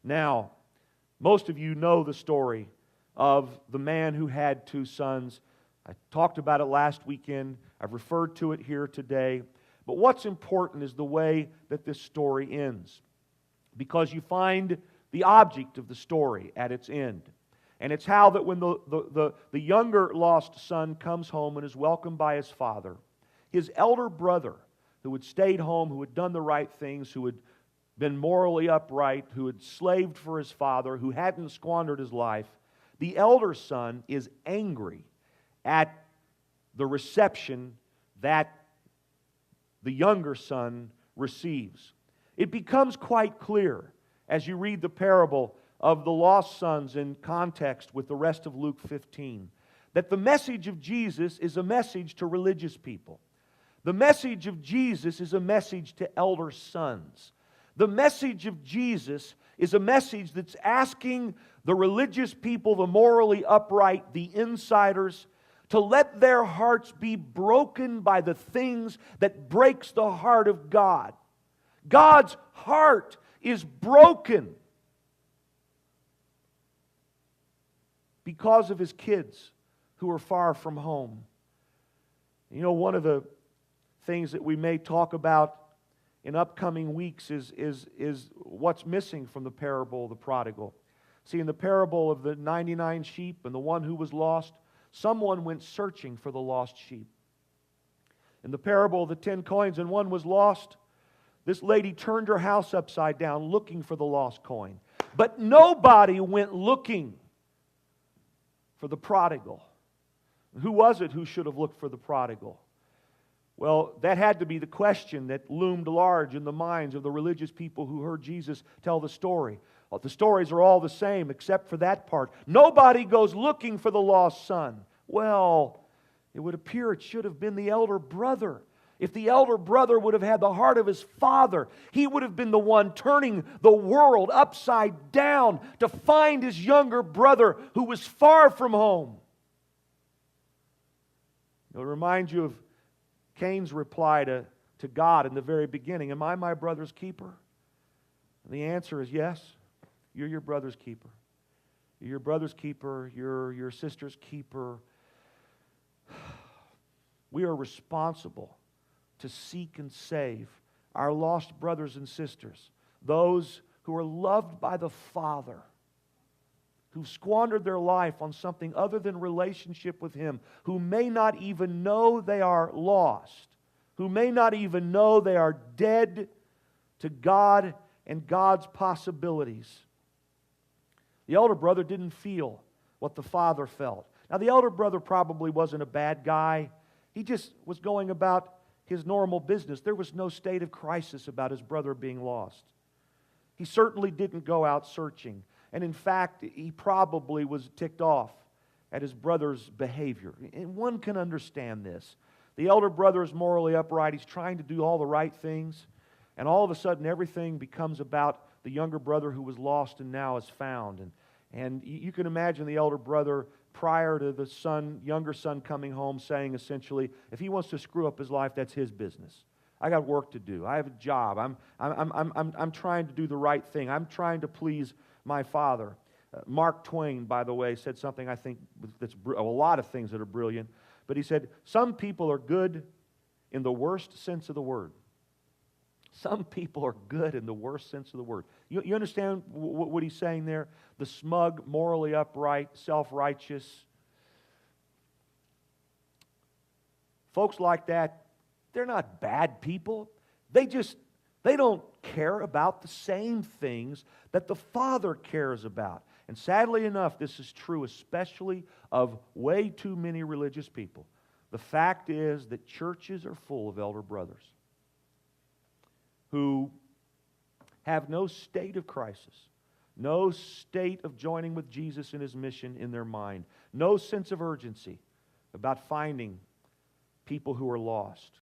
Now, most of you know the story of the man who had two sons. I talked about it last weekend. I've referred to it here today. But what's important is the way that this story ends, because you find the object of the story at its end. And it's how that when the younger lost son comes home and is welcomed by his father, his elder brother, who had stayed home, who had done the right things, who had been morally upright, who had slaved for his father, who hadn't squandered his life, the elder son is angry at the reception that the younger son receives. It becomes quite clear as you read the parable of the lost sons in context with the rest of Luke 15 that the message of Jesus is a message to religious people. The message of Jesus is a message to elder sons. The message of Jesus is a message that's asking the religious people, the morally upright, the insiders, to let their hearts be broken by the things that breaks the heart of God. God's heart is broken because of His kids who are far from home. You know, one of the things that we may talk about in upcoming weeks is what's missing from the parable of the prodigal. See, in the parable of the 99 sheep and the one who was lost, someone went searching for the lost sheep. In the parable of the 10 coins and one was lost, this lady turned her house upside down looking for the lost coin. But nobody went looking for the prodigal. Who was it who should have looked for the prodigal? Well, that had to be the question that loomed large in the minds of the religious people who heard Jesus tell the story. Well, the stories are all the same except for that part. Nobody goes looking for the lost son. Well, it would appear it should have been the elder brother. If the elder brother would have had the heart of his father, he would have been the one turning the world upside down to find his younger brother who was far from home. It'll remind you of Cain's reply to God in the very beginning. Am I my brother's keeper? And the answer is yes. You're your brother's keeper. You're your brother's keeper. You're your sister's keeper. We are responsible to seek and save our lost brothers and sisters, those who are loved by the Father, who've squandered their life on something other than relationship with Him, who may not even know they are lost, who may not even know they are dead to God and God's possibilities. The elder brother didn't feel what the father felt. Now, the elder brother probably wasn't a bad guy. He just was going about his normal business. There was no state of crisis about his brother being lost. He certainly didn't go out searching. And in fact, he probably was ticked off at his brother's behavior. And one can understand this. The elder brother is morally upright. He's trying to do all the right things. And all of a sudden, everything becomes about the younger brother who was lost and now is found. And you can imagine the elder brother, prior to the younger son coming home, saying essentially, if he wants to screw up his life, that's his business. I got work to do. I have a job. I'm trying to do the right thing. I'm trying to please my father. Mark Twain, by the way, said something I think that's a lot of things that are brilliant. But he said, some people are good in the worst sense of the word. Some people are good in the worst sense of the word. You understand what he's saying there? The smug, morally upright, self-righteous. Folks like that, they're not bad people. They don't care about the same things that the Father cares about. And sadly enough, this is true especially of way too many religious people. The fact is that churches are full of elder brothers who have no state of crisis, no state of joining with Jesus in His mission in their mind, no sense of urgency about finding people who are lost.